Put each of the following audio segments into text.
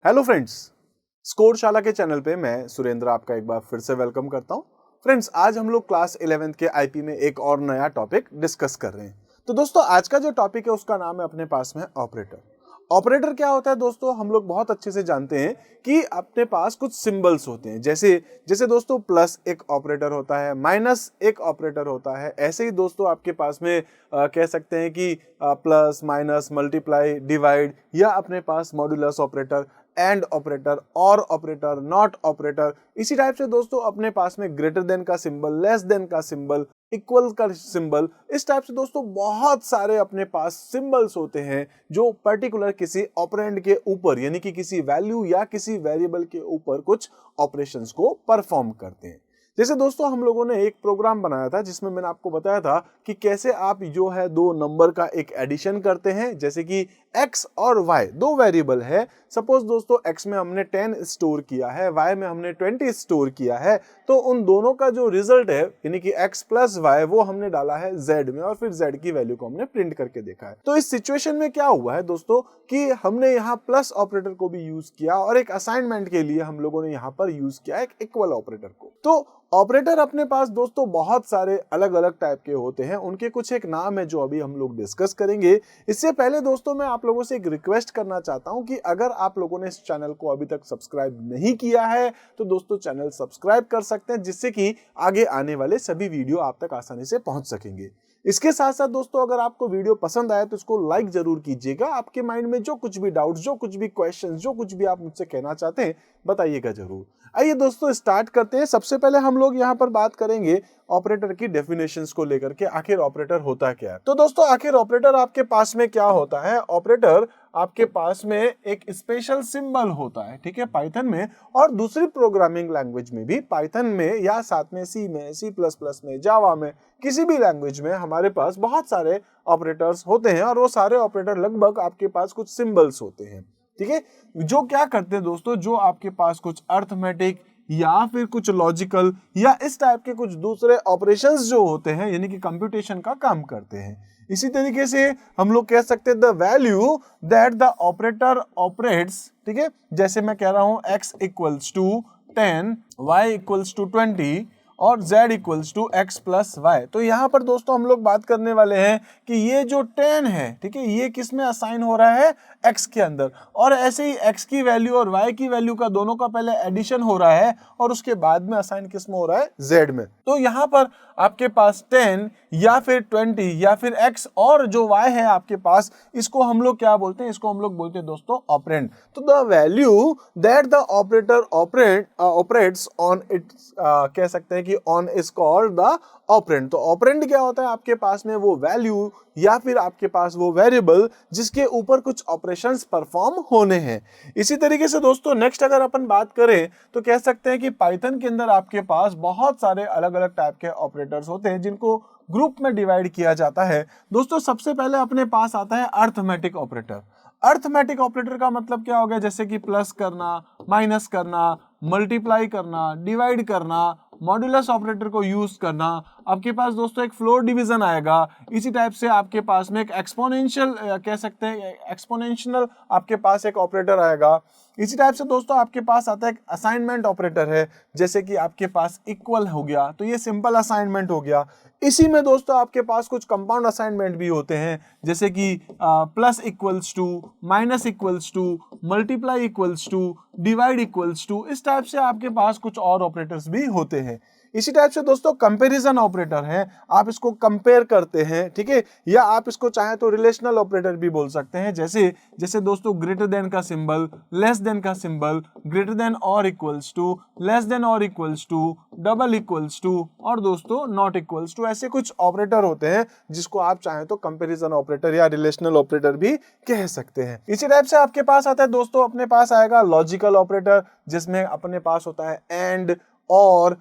Hello friends, score शाला के channel पे मैं सुरेंद्र आपका एक बार फिर से वेलकम करता हूं। फ्रेंड्स, आज हम लोग क्लास 11th के आईपी में एक और नया टॉपिक डिस्कस कर रहे हैं। तो दोस्तों, आज का जो टॉपिक है उसका नाम है अपने पास में ऑपरेटर। ऑपरेटर क्या होता है दोस्तों, हम लोग बहुत अच्छे से जानते हैं कि अपने पास कुछ सिंबल्स होते हैं। जैसे जैसे दोस्तों प्लस एक ऑपरेटर होता है, माइनस एक ऑपरेटर होता है। ऐसे ही दोस्तों आपके पास में कह सकते हैं कि प्लस, माइनस, मल्टीप्लाई, डिवाइड, या अपने पास मॉड्यूलस ऑपरेटर, एंड ऑपरेटर, और ऑपरेटर, नॉट ऑपरेटर। इसी टाइप से दोस्तों अपने पास में ग्रेटर देन का सिंबल, लेस देन का सिंबल, इक्वल का सिंबल, इस टाइप से दोस्तों बहुत सारे अपने पास सिंबल्स होते हैं जो पर्टिकुलर किसी ऑपरेंड के ऊपर यानी कि किसी वैल्यू या किसी वेरिएबल के ऊपर कुछ ऑपरेशंस को परफॉर्म करते हैं। जैसे दोस्तों हम लोगों ने एक प्रोग्राम बनाया था जिसमें मैंने आपको बताया था कि कैसे आप जो है दो नंबर का एक एडिशन करते हैं। जैसे कि x और y दो वेरिएबल है। सपोज दोस्तों x में हमने 10 स्टोर किया है, y में हमने 20 स्टोर किया है, तो उन दोनों का जो रिजल्ट है यानी कि x प्लस y वो हमने डाला है z में और फिर z की वैल्यू को हमने प्रिंट करके देखा है। तो इस सिचुएशन में क्या हुआ है दोस्तों कि हमने यहाँ प्लस ऑपरेटर को भी यूज किया और एक असाइनमेंट के लिए हम लोगों ने यहाँ पर यूज किया एक इक्वल ऑपरेटर को। तो ऑपरेटर अपने पास दोस्तों बहुत सारे अलग अलग टाइप के होते हैं, उनके कुछ एक नाम है जो अभी हम लोग डिस्कस करेंगे। इससे पहले दोस्तों मैं आप लोगों से एक रिक्वेस्ट करना चाहता हूं कि अगर आप लोगों ने इस चैनल को अभी तक सब्सक्राइब नहीं किया है तो दोस्तों चैनल सब्सक्राइब कर सकते हैं, जिससे कि आगे आने वाले सभी वीडियो आप तक आसानी से पहुंच सकेंगे। इसके साथ साथ दोस्तों अगर आपको वीडियो पसंद आए तो इसको लाइक जरूर कीजिएगा। आपके माइंड में जो कुछ भी डाउट्स, जो कुछ भी क्वेश्चंस, जो कुछ भी आप मुझसे कहना चाहते हैं बताइएगा जरूर। आइए दोस्तों स्टार्ट करते हैं। सबसे पहले हम लोग यहाँ पर बात करेंगे ऑपरेटर की डेफिनेशंस को लेकर के, आखिर ऑपरेटर होता क्या है। तो दोस्तों आखिर ऑपरेटर आपके पास में क्या होता है। ऑपरेटर आपके पास में एक स्पेशल सिंबल होता है, ठीक है, पाइथन में और दूसरी प्रोग्रामिंग लैंग्वेज में भी, पाइथन में या साथ में सी में, सी प्लस प्लस में, जावा में, किसी भी लैंग्वेज में हमारे पास बहुत सारे ऑपरेटर्स होते हैं और वो सारे ऑपरेटर लगभग आपके पास कुछ सिंबल्स होते हैं, ठीक है, जो क्या करते हैं दोस्तों, जो आपके पास कुछ अर्थमेटिक या फिर कुछ लॉजिकल या इस टाइप के कुछ दूसरे ऑपरेशंस जो होते हैं यानी कि कंप्यूटेशन का काम करते हैं। इसी तरीके से हम लोग कह सकते हैं the value that the operator operates, ठीक है, जैसे मैं कह रहा हूं x equals to 10, y equals to 20 और z equals to x plus y. तो यहाँ पर दोस्तों हम लोग बात करने वाले हैं कि ये जो 10 है, ठीक है, ये किस में असाइन हो रहा है, x के अंदर, और ऐसे ही x की वैल्यू और y की वैल्यू का दोनों का पहले एडिशन हो रहा है और उसके बाद में असाइन किस में हो रहा है, z में। तो यहाँ पर आपके पास 10 या फिर 20 या फिर x और जो y है आपके पास, इसको हम लोग क्या बोलते हैं, इसको हम लोग बोलते हैं दोस्तों ऑपरेंड। तो the value that the operator operates on it, कह सकते हैं कि on is called the operand. तो ऑपरेंड क्या होता है, आपके पास में वो वैल्यू या फिर आपके पास वो वेरिएबल जिसके ऊपर कुछ ऑपरेशंस परफॉर्म होने हैं। इसी तरीके से दोस्तों नेक्स्ट अगर अपन बात करें तो कह सकते हैं कि पाइथन के अंदर आपके पास बहुत सारे अलग अलग टाइप के ऑपरेटर्स होते हैं जिनको ग्रुप में डिवाइड किया जाता है। दोस्तों सबसे पहले अपने पास आता है अर्थमेटिक ऑपरेटर। अर्थमेटिक ऑपरेटर का मतलब क्या हो गया, जैसे कि प्लस करना, माइनस करना, मल्टीप्लाई करना, डिवाइड करना, मॉड्यूलस ऑपरेटर को यूज करना। आपके पास दोस्तों एक फ्लोर डिवीजन आएगा। इसी टाइप से आपके पास में एक एक्सपोनेंशियल, कह सकते हैं एक्सपोनेंशियल आपके पास एक ऑपरेटर आएगा। इसी टाइप से दोस्तों आपके पास आता है एक असाइनमेंट ऑपरेटर है, जैसे कि आपके पास इक्वल हो गया तो ये सिंपल असाइनमेंट हो गया। इसी में दोस्तों आपके पास कुछ कंपाउंड असाइनमेंट भी होते हैं, जैसे कि plus equals to, minus equals to, multiply equals to, divide equals to, इस टाइप से आपके पास कुछ और ऑपरेटर्स भी होते हैं। इसी टाइप से दोस्तों कंपैरिजन ऑपरेटर है, आप इसको कंपेयर करते हैं, ठीक है, या आप इसको चाहे तो रिलेशनल ऑपरेटर भी बोल सकते हैं। जैसे जैसे दोस्तों ग्रेटर देन का सिंबल, लेस देन का सिंबल, ग्रेटर देन और इक्वल्स टू, लेस देन और equals to, double equals to और दोस्तों नॉट इक्वल्स टू, ऐसे कुछ ऑपरेटर होते हैं जिसको आप चाहे तो कंपैरिजन ऑपरेटर या रिलेशनल ऑपरेटर भी कह सकते हैं। इसी टाइप से आपके पास आता है दोस्तों, अपने पास आएगा लॉजिकल ऑपरेटर, जिसमें अपने पास होता है एंड, और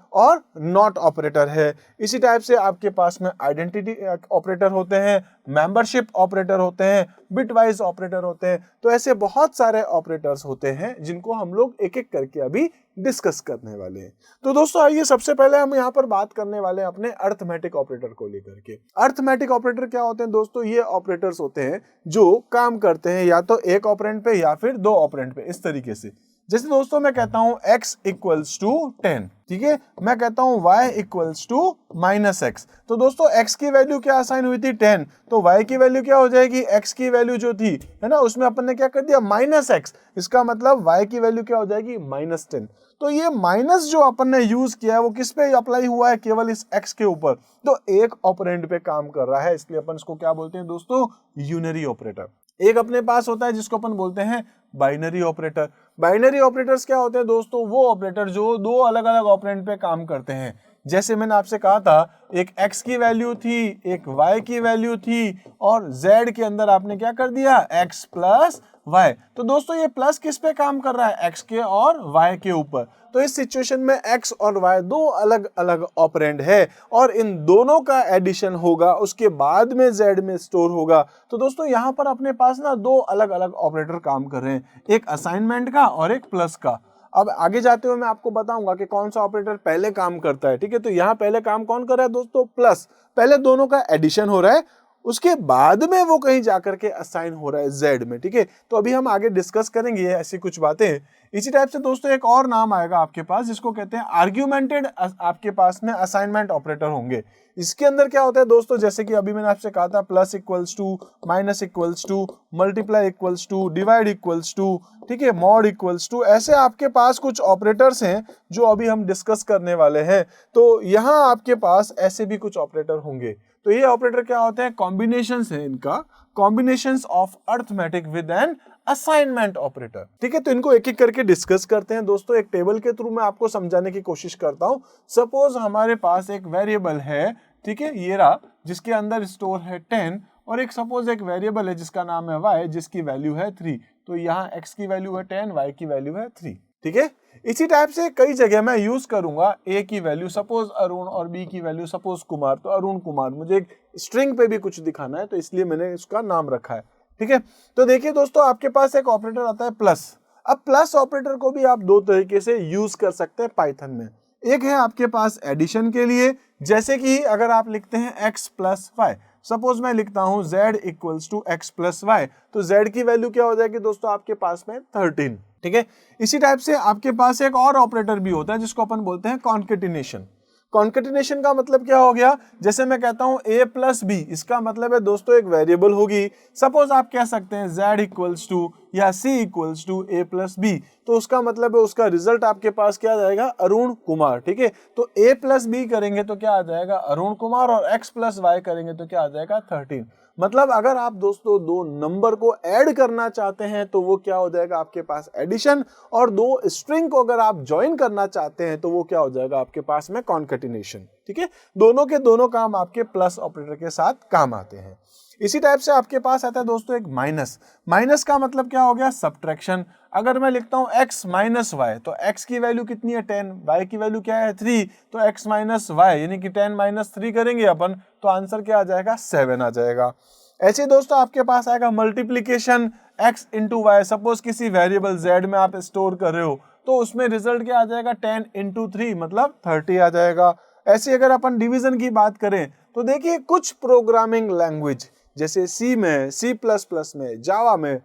नॉट ऑपरेटर है। इसी टाइप से आपके पास में आइडेंटिटी ऑपरेटर होते हैं, मेंबरशिप ऑपरेटर होते हैं, बिटवाइज ऑपरेटर होते हैं। तो ऐसे बहुत सारे ऑपरेटर्स होते हैं जिनको हम लोग एक एक करके अभी डिस्कस करने वाले हैं। तो दोस्तों आइए सबसे पहले हम यहाँ पर बात करने वाले हैं अपने अरिथमेटिक ऑपरेटर को लेकर के। अरिथमेटिक ऑपरेटर क्या होते हैं दोस्तों? ये ऑपरेटर्स होते हैं जो काम करते हैं या तो एक ऑपरेंड पे या फिर दो ऑपरेंड पे, इस तरीके से। जैसे दोस्तों मैं कहता हूं x इक्वल्स टू 10, ठीक है, मैं कहता हूं y इक्वल्स टू -x। तो दोस्तों x की वैल्यू क्या असाइन हुई थी? 10। तो y की वैल्यू क्या हो जाएगी? x की वैल्यू जो थी, है ना, उसमें अपन ने क्या कर दिया? -x। इसका मतलब y की वैल्यू क्या हो जाएगी? -10। तो ये माइनस जो अपन ने यूज किया है वो किस पे अप्लाई हुआ है? केवल इस x के ऊपर। तो एक ऑपरेंड पे काम कर रहा है, इसलिए अपन इसको क्या बोलते हैं दोस्तों? Unary operator. एक अपने पास होता है जिसको अपन बोलते हैं बाइनरी ऑपरेटर। बाइनरी ऑपरेटर्स क्या होते हैं दोस्तों? वो ऑपरेटर जो दो अलग अलग ऑपरेंड पे काम करते हैं। जैसे मैंने आपसे कहा था, एक x की वैल्यू थी, एक y की वैल्यू थी, और z के अंदर आपने क्या कर दिया? x plus y। तो दोस्तों ये प्लस किस पे काम कर रहा है? x के और y के ऊपर। तो इस सिचुएशन में x और y दो अलग अलग ऑपरेंड है और इन दोनों का एडिशन होगा, उसके बाद में z में स्टोर होगा। तो दोस्तों यहाँ पर अपने पास ना दो अलग अलग ऑपरेटर काम कर रहे हैं, एक असाइनमेंट का और एक प्लस का। अब आगे जाते हुए मैं आपको बताऊंगा कि कौन सा ऑपरेटर पहले काम करता है, ठीक है। तो यहाँ पहले काम कौन कर रहा है दोस्तों? प्लस। पहले दोनों का एडिशन हो रहा है, उसके बाद में वो कहीं जाकर के असाइन हो रहा है z में, ठीक है। तो अभी हम आगे डिस्कस करेंगे ऐसी कुछ बातें। इसी टाइप से दोस्तों एक और नाम आएगा आपके पास जिसको कहते हैं आर्ग्यूमेंटेड, आपके पास में असाइनमेंट ऑपरेटर होंगे। इसके अंदर क्या होता है दोस्तों? जैसे कि अभी मैंने आपसे कहा था, plus equals to, minus equals to, multiply equals to, divide equals to, ठीक है, मॉड इक्वल्स टू। ऐसे आपके पास कुछ ऑपरेटर्स हैं जो अभी हम डिस्कस करने वाले हैं। तो यहाँ आपके पास ऐसे भी कुछ ऑपरेटर होंगे। तो ये ऑपरेटर क्या होते हैं? कॉम्बिनेशंस है इनका, combinations of arithmetic with an assignment operator, ठीक है। तो इनको एक एक करके डिस्कस करते हैं दोस्तों। एक टेबल के थ्रू मैं आपको समझाने की कोशिश करता हूं। सपोज हमारे पास एक वेरिएबल है, ठीक है, ये रहा, जिसके अंदर स्टोर है 10, और एक सपोज एक वेरिएबल है जिसका नाम है y, जिसकी वैल्यू है 3। तो यहाँ x की वैल्यू है 10, y की वैल्यू है 3, ठीक है। इसी टाइप से कई जगह मैं यूज करूंगा a की वैल्यू सपोज अरुण और b की वैल्यू सपोज कुमार। तो अरुण कुमार, मुझे एक स्ट्रिंग पे भी कुछ दिखाना है तो इसलिए मैंने इसका नाम रखा है, ठीक है। तो देखिए दोस्तों, आपके पास एक ऑपरेटर आता है प्लस। अब प्लस ऑपरेटर को भी आप दो तरीके से यूज कर सकते हैं पाइथन में। एक है आपके पास एडिशन के लिए, जैसे कि अगर आप लिखते हैं x प्लस वाई, सपोज मैं लिखता हूं z equals to x plus y, तो z की वैल्यू क्या हो जाएगी दोस्तों आपके पास में? 13, ठीक है। इसी टाइप से आपके पास एक और ऑपरेटर भी होता है जिसको अपन बोलते हैं कॉन्केटिनेशन। कॉन्केटिनेशन का मतलब क्या हो गया? जैसे मैं कहता हूं a प्लस बी, इसका मतलब है दोस्तों एक वेरिएबल होगी। सपोज आप कह सकते हैं z इक्वल्स टू या c equals to a plus b, तो उसका मतलब है उसका रिजल्ट आपके पास क्या आ जाएगा? अरुण कुमार, ठीक है। तो a प्लस बी करेंगे तो क्या आ जाएगा? अरुण कुमार, और x प्लस वाई करेंगे तो क्या आ जाएगा? 13। मतलब अगर आप दोस्तों दो नंबर को ऐड करना चाहते हैं तो वो क्या हो जाएगा आपके पास? एडिशन। और दो स्ट्रिंग को अगर आप ज्वाइन करना चाहते हैं तो वो क्या हो जाएगा आपके पास में? कॉन्केटिनेशन, ठीक है। दोनों के दोनों काम आपके प्लस ऑपरेटर के साथ काम आते हैं। इसी टाइप से आपके पास आता है दोस्तों एक माइनस। माइनस का मतलब क्या हो गया? सब्ट्रैक्शन। अगर मैं लिखता हूं x माइनस वाई, तो x की वैल्यू कितनी है? 10, y की वैल्यू क्या है? 3, तो x माइनस वाई यानी कि 10 माइनस 3 करेंगे अपन, तो आंसर क्या आ जाएगा? 7 आ जाएगा। ऐसे दोस्तों आपके पास आएगा multiplication, x into y. Suppose किसी वेरिएबल z में आप स्टोर कर रहे हो तो उसमें रिजल्ट क्या आ जाएगा? 10 इंटू 3 मतलब 30 आ जाएगा। ऐसे अगर अपन डिवीजन की बात करें तो देखिए कुछ प्रोग्रामिंग लैंग्वेज जैसे C में, C++ में, जावा में,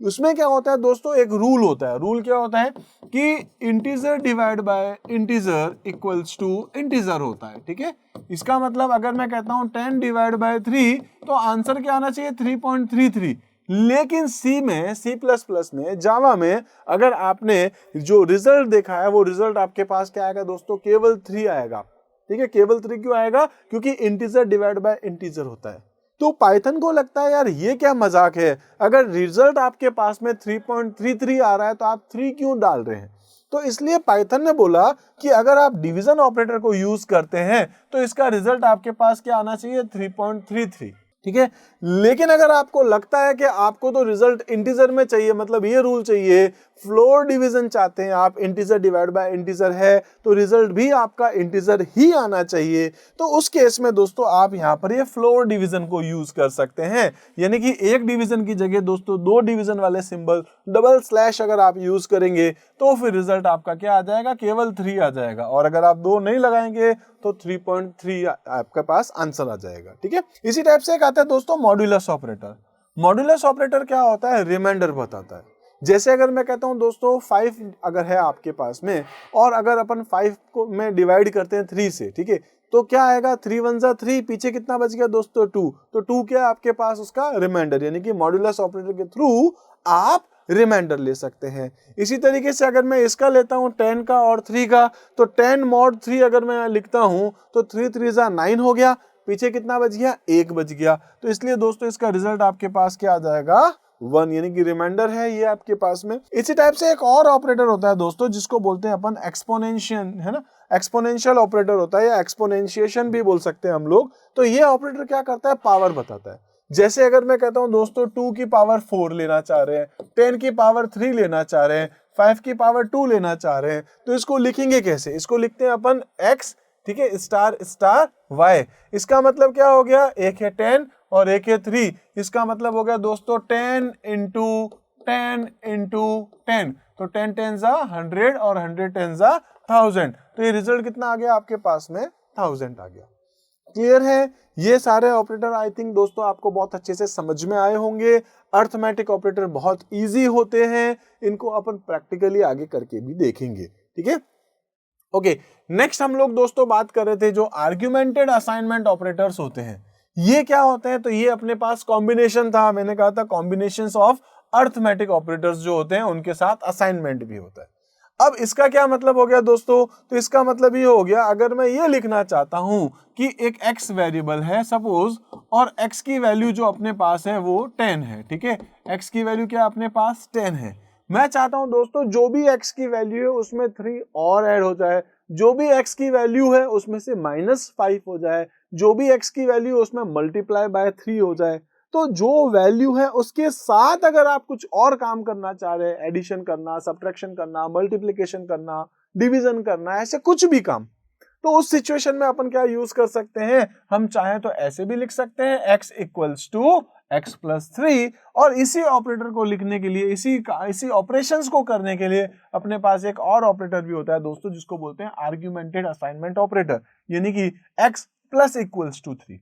उसमें क्या होता है दोस्तों? एक रूल होता है। रूल क्या होता है कि integer divide by integer equals to integer होता है, ठीक है। इसका मतलब अगर मैं कहता हूं 10 डिवाइड बाय 3 तो आंसर क्या आना चाहिए? 3.33। लेकिन C में, C++ में, जावा में अगर आपने जो रिजल्ट देखा है वो रिजल्ट आपके पास क्या आएगा दोस्तों? केवल 3 आएगा, ठीक है। केवल 3 क्यों आएगा? क्योंकि इंटीजर डिवाइड बाय इंटीजर होता है। तो पाइथन को लगता है यार ये क्या मजाक है, अगर रिजल्ट आपके पास में 3.33 आ रहा है तो आप 3 क्यों डाल रहे हैं? तो इसलिए पाइथन ने बोला कि अगर आप डिवीजन ऑपरेटर को यूज करते हैं तो इसका रिजल्ट आपके पास क्या आना चाहिए? 3.33। ठीक है। लेकिन अगर आपको लगता है कि आपको तो रिजल्ट इंटीजर में चाहिए, मतलब ये रूल चाहिए, फ्लोर डिवीजन चाहते हैं आप, इंटीजर डिवाइड बाय इंटीजर है तो रिजल्ट भी आपका इंटीजर ही आना चाहिए, तो उस केस में दोस्तों आप यहां पर ये फ्लोर डिवीजन को यूज कर सकते हैं। यानी कि एक डिवीजन की जगह दोस्तों दो डिवीजन वाले सिंबल डबल स्लैश अगर आप यूज करेंगे तो फिर रिजल्ट आपका क्या आ जाएगा, केवल 3 आ जाएगा। और अगर आप दो नहीं लगाएंगे तो 3.3 आपके पास आंसर आ जाएगा। ठीक है। इसी टाइप से एक आता है दोस्तों मॉड्यूलस ऑपरेटर। मॉड्यूलस ऑपरेटर क्या होता है, रिमाइंडर बताता है। जैसे अगर मैं कहता हूं दोस्तों 5 अगर है आपके पास में, और अगर अपन 5 को में डिवाइड करते हैं 3 से, ठीक है, तो क्या आएगा, 3 1 जा 3, पीछे कितना बच गया दोस्तों 2, तो 2 क्या आपके पास उसका रिमाइंडर, यानी कि मॉड्यूलस ऑपरेटर के थ्रू आप रिमाइंडर ले सकते हैं। इसी तरीके से अगर मैं इसका लेता हूं 10 का और 3 का, तो 10 mod 3 अगर मैं लिखता हूं तो 3 3 जा 9 हो गया, पीछे कितना बच गया, 1 बच गया। तो इसलिए दोस्तों इसका रिजल्ट आपके पास क्या आ जाएगा, 1, यानी कि रिमाइंडर है ये आपके पास में। इसी टाइप से एक और ऑपरेटर होता है दोस्तों जिसको बोलते हैं अपन एक्सपोनेंशियल, है ना, एक्सपोनेंशियल ऑपरेटर होता है या एक्सपोनेंशिएशन भी बोल सकते हैं हम लोग। तो ये ऑपरेटर क्या करता है, पावर बताता है। जैसे अगर मैं कहता हूं दोस्तों 2 की पावर 4 लेना चाह रहे हैं, 10 की पावर 3 लेना चाह रहे हैं, 5 की पावर 2 लेना चाह रहे हैं, तो इसको लिखेंगे कैसे, इसको लिखते हैं अपन x, ठीक है, स्टार स्टार y। इसका मतलब क्या हो गया, एक है 10 और एक है 3, इसका मतलब हो गया दोस्तों 10 इंटू 10 इंटू 10, तो 10 10 जा 100 और 100 10 जा 1000, तो ये रिजल्ट कितना आ गया आपके पास में, 1000 आ गया। क्लियर है। ये सारे ऑपरेटर आई थिंक दोस्तों आपको बहुत अच्छे से समझ में आए होंगे। अर्थमेटिक ऑपरेटर बहुत इजी होते हैं, इनको अपन प्रैक्टिकली आगे करके भी देखेंगे। ठीक है। ओके, नेक्स्ट हम लोग दोस्तों बात कर रहे थे जो आर्ग्यूमेंटेड असाइनमेंट ऑपरेटर्स होते हैं। ये क्या होते हैं, तो ये अपने पास कॉम्बिनेशन था, मैंने कहा था कॉम्बिनेशंस ऑफ अर्थमेटिक ऑपरेटर्स जो होते हैं उनके साथ असाइनमेंट भी होता है। अब इसका क्या मतलब हो गया दोस्तों, तो इसका मतलब ये हो गया, अगर मैं ये लिखना चाहता हूं कि एक x वेरिएबल है सपोज, और x की वैल्यू जो अपने पास है वो 10 है, ठीक है, x की वैल्यू क्या अपने पास 10 है। मैं चाहता हूं दोस्तों जो भी x की वैल्यू है उसमें 3 और ऐड हो जाए, जो भी x की वैल्यू है उसमें से -5 हो जाए, जो भी x की वैल्यू उसमें मल्टीप्लाई बाय 3 हो जाए। तो जो वैल्यू है उसके साथ अगर आप कुछ और काम करना चाह रहे हैं, एडिशन करना, सब्ट्रैक्शन करना, मल्टीप्लिकेशन करना, डिवीजन करना, ऐसे कुछ भी काम, तो उस सिचुएशन में अपन क्या यूज कर सकते हैं, हम चाहे तो ऐसे भी लिख सकते हैं x equals to x plus 3, और इसी ऑपरेटर को लिखने के लिए, इसी ऑपरेशंस को करने के लिए अपने पास एक और ऑपरेटर भी होता है दोस्तों जिसको बोलते हैं आर्ग्यूमेंटेड असाइनमेंट ऑपरेटर, यानी कि x प्लस इक्वल्स टू 3।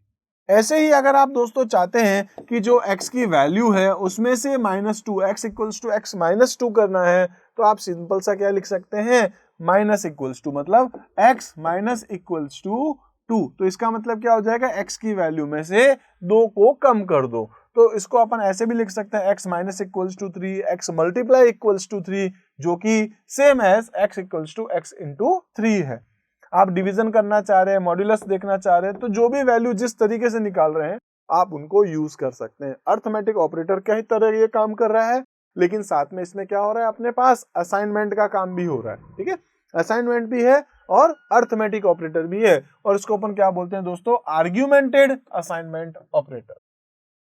ऐसे ही अगर आप दोस्तों चाहते हैं कि जो x की वैल्यू है उसमें से -2, x equals to x minus 2 करना है, तो आप सिंपल सा क्या लिख सकते हैं, माइनस इक्वल्स टू, मतलब x माइनस इक्वल्स टू 2, तो इसका मतलब क्या हो जाएगा, x की वैल्यू में से 2 को कम कर दो। तो इसको अपन ऐसे भी लिख सकते हैं x minus equals to 3, x multiply equals to 3, जो कि same as x equals to x into 3 है। आप डिवीजन करना चाह रहे हैं, मॉड्यूलस देखना चाह रहे हैं, तो जो भी वैल्यू जिस तरीके से निकाल रहे हैं आप उनको यूज कर सकते हैं। अर्थमेटिक ऑपरेटर कई तरह ये काम कर रहा है, लेकिन साथ में इसमें क्या हो रहा है, अपने पास असाइनमेंट का काम भी हो रहा है। ठीक है, असाइनमेंट भी है और अर्थमेटिक ऑपरेटर भी है, और इसको अपन क्या बोलते हैं दोस्तों, आर्ग्यूमेंटेड असाइनमेंट ऑपरेटर।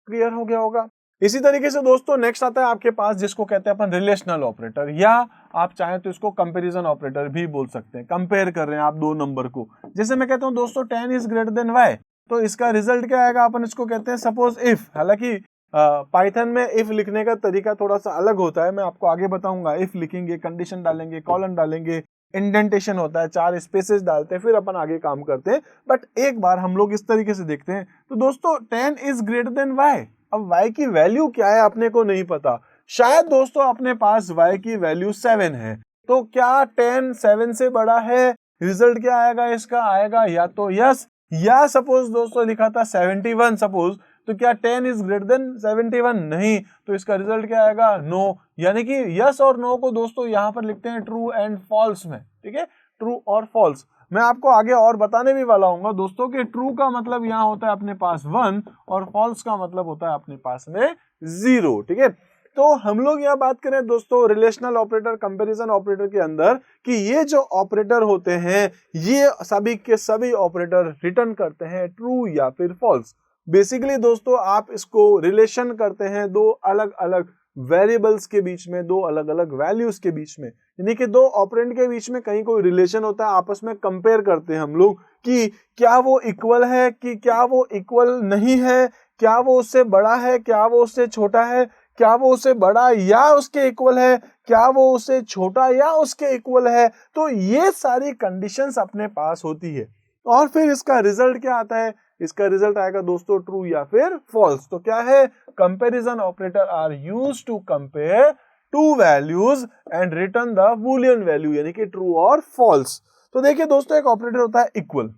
क्लियर हो गया होगा। इसी तरीके से दोस्तों नेक्स्ट आता है आपके पास जिसको कहते हैं अपन रिलेशनल ऑपरेटर, या आप चाहें तो इसको कंपैरिजन ऑपरेटर भी बोल सकते हैं। कंपेयर कर रहे हैं आप दो नंबर को, जैसे मैं कहता हूं दोस्तों 10 इज ग्रेटर देन y, तो इसका रिजल्ट क्या आएगा, अपन इसको कहते हैं सपोज इफ। हालांकि पाइथन में इफ लिखने का तरीका थोड़ा सा अलग होता है, मैं आपको आगे बताऊंगा। इफ लिखेंगे, कंडीशन डालेंगे, कॉलन डालेंगे, इंडेंटेशन होता है, 4 स्पेसेस डालते हैं, फिर अपन आगे काम करते हैं। बट एक बार हम लोग इस तरीके से देखते हैं, तो दोस्तों 10 इज ग्रेटर देन y, अब y की वैल्यू क्या है अपने को नहीं पता, शायद दोस्तों अपने पास y की वैल्यू 7 है, तो क्या 10 7 से बड़ा है, रिजल्ट क्या आएगा, इसका आएगा या तो यस, या सपोज दोस्तों लिखा था 71 सपोज, तो क्या 10 इज ग्रेटर देन 71, नहीं, तो इसका रिजल्ट क्या आएगा, नो। यानी कि यस और नो को दोस्तों यहां पर लिखते हैं ट्रू एंड फॉल्स में। ठीक है, ट्रू और फॉल्स। मैं आपको आगे और बताने भी वाला हूँ दोस्तों कि ट्रू का मतलब यहाँ होता है अपने पास 1 और फॉल्स का मतलब होता है अपने पास में 0। ठीक है, तो हम लोग यहाँ बात करें दोस्तों रिलेशनल ऑपरेटर, कंपैरिजन ऑपरेटर के अंदर, कि ये जो ऑपरेटर होते हैं ये सभी के सभी ऑपरेटर रिटर्न करते हैं ट्रू या फिर फॉल्स। बेसिकली दोस्तों आप इसको रिलेशन करते हैं दो अलग अलग वेरिएबल्स के बीच में, दो अलग अलग वैल्यूज के बीच में, यानी कि दो ऑपरेंड के बीच में कहीं कोई रिलेशन होता है, आपस में कंपेयर करते हैं हम लोग कि क्या वो इक्वल है कि क्या वो इक्वल नहीं है, क्या वो उससे बड़ा है, क्या वो उससे छोटा है, क्या वो उससे बड़ा या उसके इक्वल है, क्या वो उससे छोटा या उसके इक्वल है। तो ये सारी कंडीशंस अपने पास होती है और फिर इसका रिजल्ट क्या आता है, इसका रिजल्ट आएगा दोस्तों ट्रू या फिर फॉल्स। तो क्या है, comparison operator are used to compare two values and return the Boolean value, यानी कि ट्रू और फॉल्स। तो देखिए दोस्तों, एक ऑपरेटर होता है इक्वल।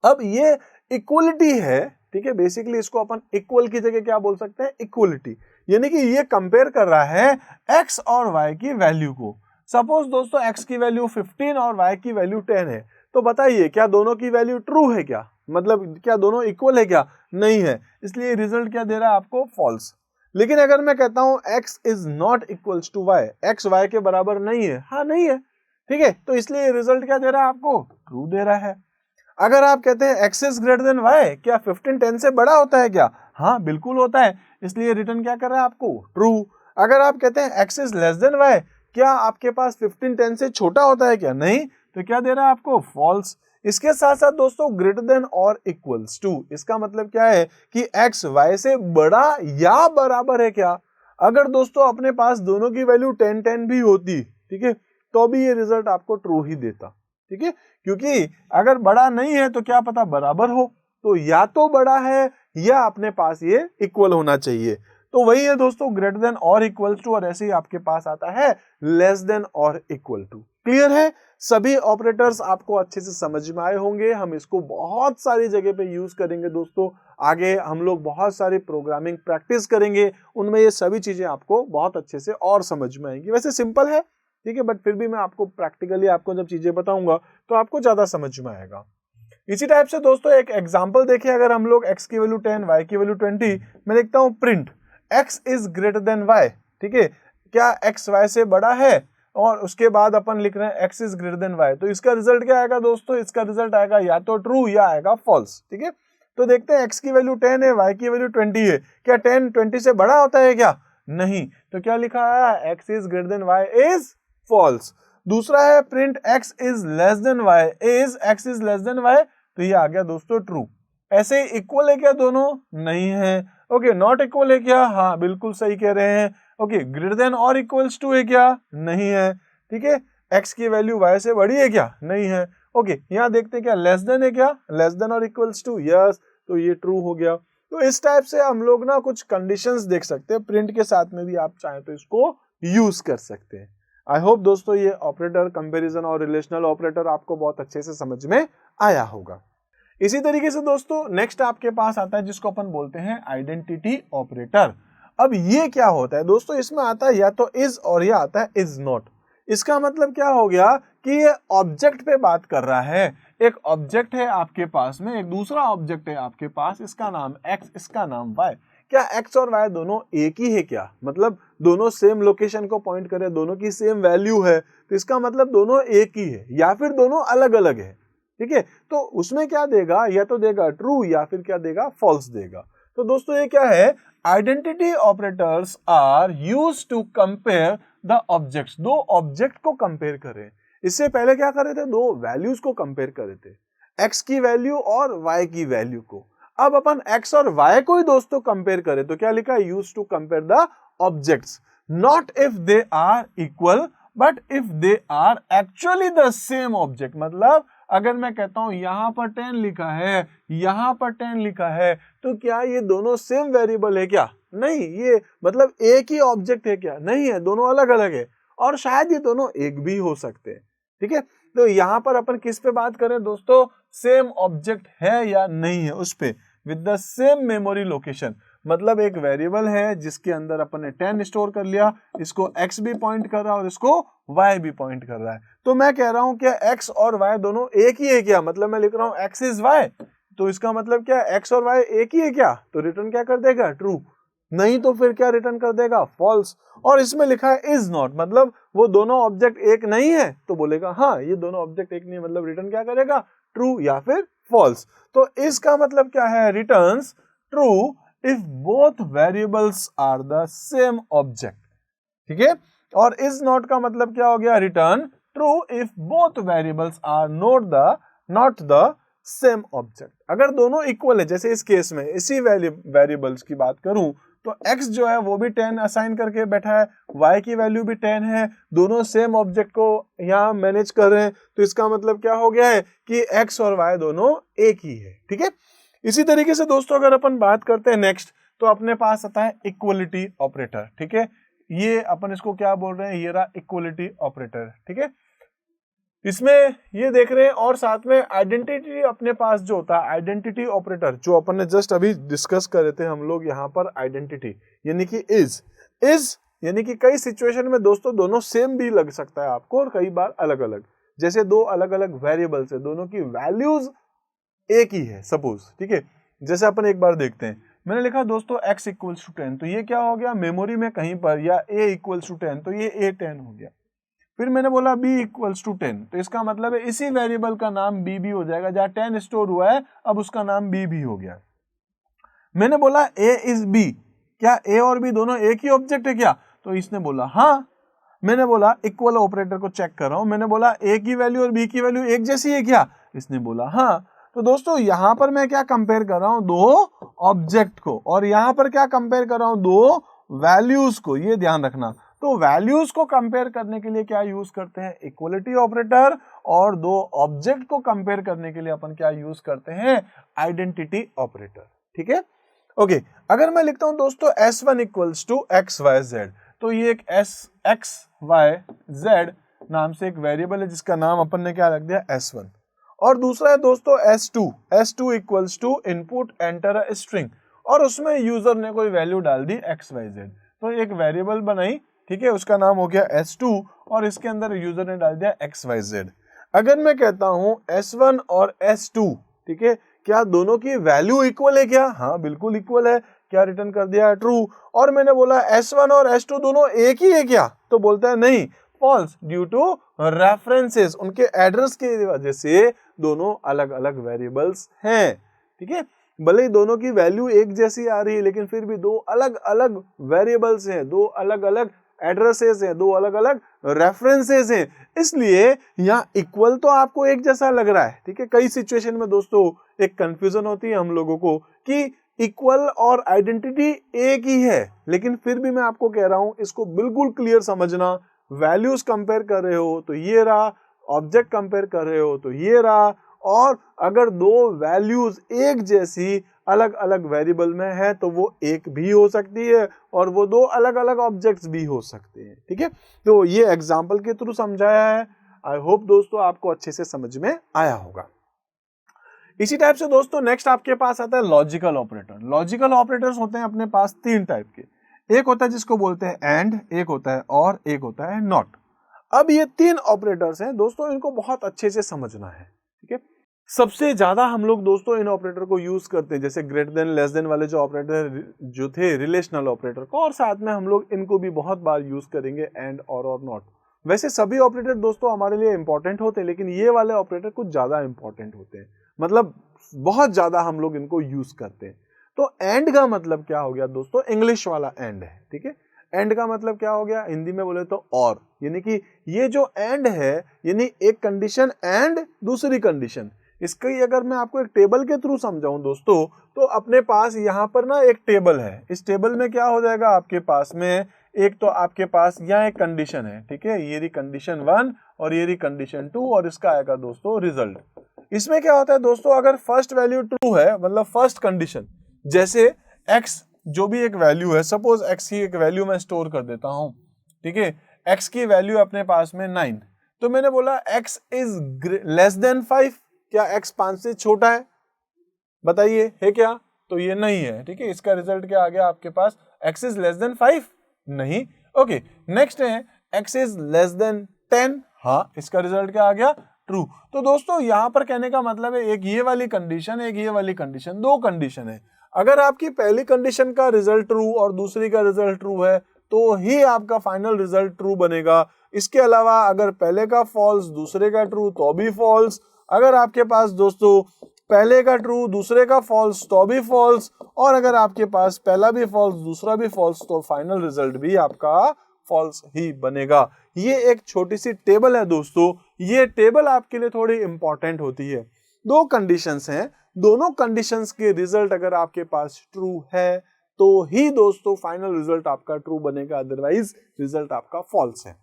अब ये इक्वलिटी है, ठीक है, बेसिकली इसको अपन इक्वल की जगह क्या बोल सकते हैं, इक्वलिटी, यानी कि ये कंपेयर कर रहा है x और y की वैल्यू को। सपोज दोस्तों x की वैल्यू 15 और y की वैल्यू 10 है, तो बताइए क्या दोनों की वैल्यू ट्रू है क्या, मतलब क्या दोनों इक्वल है क्या, नहीं है, इसलिए रिजल्ट क्या दे रहा है आपको, फॉल्स। लेकिन अगर मैं कहता हूं x is not equals to y, x y के बराबर नहीं है, हाँ नहीं है, ठीक है, तो इसलिए रिजल्ट क्या दे रहा है आपको, ट्रू दे रहा है। अगर आप कहते हैं x is greater than y, क्या 15 10 से बड़ा होता है क्या, हाँ बिल्कुल होता है, इसलिए रिटर्न क्या कर रहा है आपको, ट्रू। अगर आप कहते हैं x is less than y, क्या आपके पास 15 10 से छोटा होता है क्या, नहीं, तो क्या दे रहा है आपको, फॉल्स। इसके साथ साथ दोस्तों ग्रेटर देन और इक्वल्स टू, इसका मतलब क्या है कि x y से बड़ा या बराबर है क्या। अगर दोस्तों अपने पास दोनों की वैल्यू 10 10 भी होती, ठीक है, तो भी ये रिजल्ट आपको ट्रू ही देता, ठीक है, क्योंकि अगर बड़ा नहीं है तो क्या पता बराबर हो, तो या तो बड़ा है या अपने पास ये इक्वल होना चाहिए। तो वही है दोस्तों, ग्रेटर देन और इक्वल टू, और ऐसे ही आपके पास आता है लेस देन और इक्वल टू। क्लियर है, सभी ऑपरेटर्स आपको अच्छे से समझ में आए होंगे। हम इसको बहुत सारी जगह पे यूज करेंगे दोस्तों, आगे हम लोग बहुत सारी प्रोग्रामिंग प्रैक्टिस करेंगे, उनमें ये सभी चीजें आपको बहुत अच्छे से और समझ में आएंगी। वैसे सिंपल है, ठीक है, बट फिर भी मैं आपको प्रैक्टिकली आपको जब चीजें बताऊंगा तो आपको ज्यादा समझ में आएगा। इसी टाइप से दोस्तों एक एग्जांपल देखिए, अगर हम लोग x की वैल्यू 10 y की वैल्यू 20, मैं लिखता हूं print x is greater than y, ठीक है, क्या x y से बड़ा है, और उसके बाद अपन लिख रहे हैं x is greater than y, तो इसका रिजल्ट क्या आएगा दोस्तों, इसका रिजल्ट आएगा या तो ट्रू या आएगा फॉल्स, ठीक है। तो देखते हैं x की वैल्यू 10 है, y की वैल्यू 20 है, क्या 10 20 से बड़ा होता है क्या, नहीं, तो क्या लिखा है, x is greater than y is false. दूसरा है print x is less than y, is x is less than y, तो ये आ गया दोस्तों ट्रू। ऐसे इक्वल है क्या दोनों, नहीं है, ओके, नॉट इक्वल है क्या, हाँ बिल्कुल सही कह रहे हैं, ओके, ग्रेटर देन और इक्वल्स टू है क्या, नहीं है, ठीक है, x की वैल्यू y से बड़ी है क्या, नहीं है, ओके, यहाँ देखते हैं क्या लेस देन है क्या, लेस देन और इक्वल्स टू, यस, तो ये ट्रू हो गया। तो इस टाइप से हम लोग ना कुछ कंडीशंस देख सकते हैं, प्रिंट के साथ में भी आप चाहें तो इसको यूज कर सकते हैं। आई होप दोस्तों ये ऑपरेटर, कंपैरिजन और रिलेशनल ऑपरेटर आपको बहुत अच्छे से समझ में आया होगा। इसी तरीके से दोस्तों नेक्स्ट आपके पास आता है जिसको अपन बोलते हैं आइडेंटिटी ऑपरेटर। अब ये क्या होता है दोस्तों, इसमें आता है या तो इज और या आता है इज नॉट। इसका मतलब क्या हो गया कि ये ऑब्जेक्ट पे बात कर रहा है। एक ऑब्जेक्ट है आपके पास में, एक दूसरा ऑब्जेक्ट है आपके पास, इसका नाम x, इसका नाम y। क्या x और y दोनों एक ही है क्या, मतलब दोनों सेम लोकेशन को पॉइंट करे, दोनों की सेम वैल्यू है, तो इसका मतलब दोनों एक ही है, या फिर दोनों अलग अलग है, ठीक है। तो उसमें क्या देगा, या तो देगा ट्रू या फिर क्या देगा, फॉल्स देगा। तो दोस्तों ये क्या है, identity operators are used to compare the objects, दो ऑब्जेक्ट को कंपेयर करें। इससे पहले क्या कर रहे थे, दो वैल्यूज को कंपेयर कर रहे थे, x की वैल्यू और y की वैल्यू को। अब अपन x और y को ही दोस्तों कंपेयर करें तो क्या लिखा है, used to compare the objects, not if they are equal but if they are actually the same object. मतलब अगर मैं कहता हूं यहां पर 10 लिखा है, यहां पर 10 लिखा है, तो क्या ये दोनों सेम वेरिएबल है क्या, नहीं, ये मतलब एक ही ऑब्जेक्ट है क्या, नहीं है, दोनों अलग अलग है, और शायद ये दोनों एक भी हो सकते हैं, ठीक है। तो यहां पर अपन किस पे बात करें दोस्तों, सेम ऑब्जेक्ट है या नहीं है उस पे, with the same memory location. मतलब एक वेरिएबल है जिसके अंदर अपन ने 10 स्टोर कर लिया, इसको x भी पॉइंट कर रहा है और इसको y भी पॉइंट कर रहा है, तो मैं कह रहा हूं कि x और y दोनों एक ही है क्या, मतलब मैं लिख रहा हूं x इज y, तो इसका मतलब क्या, x और y एक ही है क्या, तो रिटर्न क्या कर देगा, ट्रू, नहीं तो फिर क्या रिटर्न कर देगा, फॉल्स। और इसमें लिखा है इज नॉट, मतलब वो दोनों ऑब्जेक्ट एक नहीं है, तो बोलेगा हाँ ये दोनों ऑब्जेक्ट एक नहीं है, मतलब रिटर्न क्या करेगा, ट्रू या फिर फॉल्स। तो इसका मतलब क्या है, returns true if both variables are the same object. ठीक है, और इज नॉट का मतलब क्या हो गया, return true if both variables are not the same object. अगर दोनों इक्वल है, जैसे इस केस में इसी वेरिएबल्स की बात करूं तो x जो है वो भी 10 असाइन करके बैठा है, y की वैल्यू भी 10 है, दोनों सेम ऑब्जेक्ट को यहाँ मैनेज कर रहे हैं, तो इसका मतलब क्या हो गया है कि x और y दोनों एक ही है। ठीक है, इसी तरीके से दोस्तों अगर अपन बात करते हैं नेक्स्ट, तो अपने पास आता है इक्वलिटी ऑपरेटर। ठीक है, ये अपन इसको क्या बोल रहे हैं, ये रहा इक्वलिटी ऑपरेटर। ठीक है, इसमें ये देख रहे हैं, और साथ में आइडेंटिटी अपने पास जो होता है, आइडेंटिटी ऑपरेटर जो अपन ने जस्ट अभी डिस्कस कर रहे थे हम लोग यहाँ पर, आइडेंटिटी यानी कि इज यानी कि कई सिचुएशन में दोस्तों दोनों सेम भी लग सकता है आपको, और कई बार अलग अलग, जैसे दो अलग अलग वेरिएबल्स है, दोनों की वैल्यूज एक ही है सपोज। ठीक है, जैसे अपन एक बार देखते हैं, मैंने लिखा दोस्तों x इक्वल्स टू 10, तो ये क्या हो गया मेमोरी में कहीं पर, या a इक्वल्स टू 10, तो ये a 10 हो गया। फिर मैंने बोला b इक्वल्स टू 10, तो इसका मतलब है इसी वेरिएबल का नाम b भी हो जाएगा, जहां 10 स्टोर हुआ है अब उसका नाम b भी हो गया। मैंने बोला a इज b, क्या a और b दोनों एक ही ऑब्जेक्ट है क्या, तो इसने बोला हाँ। मैंने बोला इक्वल ऑपरेटर को चेक कर रहा हूं, मैंने बोला a की वैल्यू और b की वैल्यू एक जैसी है क्या, इसने बोला हाँ। तो दोस्तों यहां पर मैं क्या कंपेयर कर रहा हूं, दो ऑब्जेक्ट को, और यहां पर क्या कंपेयर कर रहा हूं, दो वैल्यूज को, ये ध्यान रखना। तो वैल्यूज को कंपेयर करने के लिए क्या यूज करते हैं, इक्वलिटी ऑपरेटर, और दो ऑब्जेक्ट को कंपेयर करने के लिए अपन क्या यूज करते हैं, आइडेंटिटी ऑपरेटर। ठीक है, ओके, अगर मैं लिखता हूं दोस्तों s1 equals to x y z, तो ये एक एक्स वाई जेड नाम से एक वेरिएबल है जिसका नाम अपन ने क्या रख दिया, s1, और दूसरा है दोस्तों s2 equals to input enter a string, और उसमें यूजर ने कोई वैल्यू डाल दी xyz, तो एक वेरिएबल बनाई। ठीक है, उसका नाम हो गया s2, और इसके अंदर यूजर ने डाल दिया xyz। अगर मैं कहता हूं s1 और s2, ठीक है, क्या दोनों की वैल्यू इक्वल है क्या, हाँ बिल्कुल इक्वल है, क्या रिटर्न कर दिया, ट्रू। और मैंने बोला s1 और s2 दोनों एक ही है क्या, तो बोलता है नहीं, फॉल्स, ड्यू टू रेफरेंसेस, उनके एड्रेस की वजह से दोनों अलग अलग वेरिएबल्स हैं। ठीक है, भले ही दोनों की वैल्यू एक जैसी आ रही है, लेकिन फिर भी दो अलग अलग वेरिएबल्स हैं, दो अलग अलग एड्रेसेस हैं, दो अलग अलग रेफरेंसेस हैं, इसलिए यहाँ इक्वल तो आपको एक जैसा लग रहा है। ठीक है, कई सिचुएशन में दोस्तों एक कंफ्यूजन होती है हम लोगों को कि इक्वल और आइडेंटिटी एक ही है, लेकिन फिर भी मैं आपको कह रहा हूं इसको बिल्कुल क्लियर समझना। वैल्यूज कंपेयर कर रहे हो तो ये रहा, ऑब्जेक्ट कंपेयर कर रहे हो तो ये रहा, और अगर दो वैल्यूज एक जैसी अलग अलग वेरिएबल में है तो वो एक भी हो सकती है, और वो दो अलग अलग ऑब्जेक्ट्स भी हो सकते हैं। ठीक है, तो ये एग्जांपल के थ्रू समझाया है, आई होप दोस्तों आपको अच्छे से समझ में आया होगा। इसी टाइप से दोस्तों नेक्स्ट आपके पास आता है लॉजिकल ऑपरेटर। लॉजिकल ऑपरेटर्स होते हैं अपने पास तीन टाइप के, एक होता है जिसको बोलते हैं एंड, एक होता है और, एक होता है नॉट। अब ये तीन ऑपरेटर्स हैं दोस्तों, इनको बहुत अच्छे से समझना है। ठीक है, सबसे ज्यादा हम लोग दोस्तों इन ऑपरेटर को यूज करते हैं, जैसे ग्रेटर देन, लेस देन वाले जो ऑपरेटर जो थे रिलेशनल ऑपरेटर को, और साथ में हम लोग इनको भी बहुत बार यूज करेंगे, एंड और नॉट। वैसे सभी ऑपरेटर दोस्तों हमारे लिए इंपॉर्टेंट होते हैं, लेकिन ये वाले ऑपरेटर कुछ ज्यादा इंपॉर्टेंट होते हैं, मतलब बहुत ज्यादा हम लोग इनको यूज करते हैं। तो एंड का मतलब क्या हो गया दोस्तों, इंग्लिश वाला एंड है। ठीक है, एंड का मतलब क्या हो गया, हिंदी में बोले तो और, यानी कि ये जो एंड है, यानी एक कंडीशन एंड दूसरी कंडीशन। इसकी अगर मैं आपको एक टेबल के थ्रू समझाऊं दोस्तों, तो अपने पास यहाँ पर ना एक टेबल है, इस टेबल में क्या हो जाएगा आपके पास में, एक तो आपके पास यहाँ एक कंडीशन है, ठीक है, ये रही कंडीशन 1 और ये रही कंडीशन 2, और इसका आएगा दोस्तों रिजल्ट। इसमें क्या होता है दोस्तों, अगर फर्स्ट वैल्यू ट्रू है, मतलब फर्स्ट कंडीशन, जैसे x जो भी एक वैल्यू है, सपोज x की एक वैल्यू मैं स्टोर कर देता हूं, ठीक है, x की वैल्यू अपने पास में 9, तो मैंने बोला x इज लेस देन 5, क्या x 5 से छोटा है, बताइए है क्या, तो ये नहीं है। ठीक है, इसका रिजल्ट क्या आ गया आपके पास, x इज लेस देन 5, नहीं। ओके, नेक्स्ट है x इज लेस देन 10, हाँ, इसका रिजल्ट क्या आ गया, ट्रू। तो दोस्तों यहां पर कहने का मतलब है एक ये वाली कंडीशन, एक ये वाली कंडीशन, दो कंडीशन है। अगर आपकी पहली कंडीशन का रिजल्ट ट्रू और दूसरी का रिजल्ट ट्रू है तो ही आपका फाइनल रिजल्ट ट्रू बनेगा। इसके अलावा अगर पहले का फॉल्स दूसरे का ट्रू तो भी फॉल्स। अगर आपके पास दोस्तों पहले का ट्रू दूसरे का फॉल्स तो भी फॉल्स, और अगर आपके पास पहला भी फॉल्स दूसरा भी फॉल्स तो फाइनल रिजल्ट भी आपका फॉल्स ही बनेगा। ये एक छोटी सी टेबल है दोस्तों, ये टेबल आपके लिए थोड़ी इंपॉर्टेंट होती है। दो कंडीशंस हैं, दोनों कंडीशंस के रिजल्ट अगर आपके पास ट्रू है तो ही दोस्तों फाइनल रिजल्ट आपका ट्रू बनेगा, अदरवाइज रिजल्ट आपका फॉल्स है।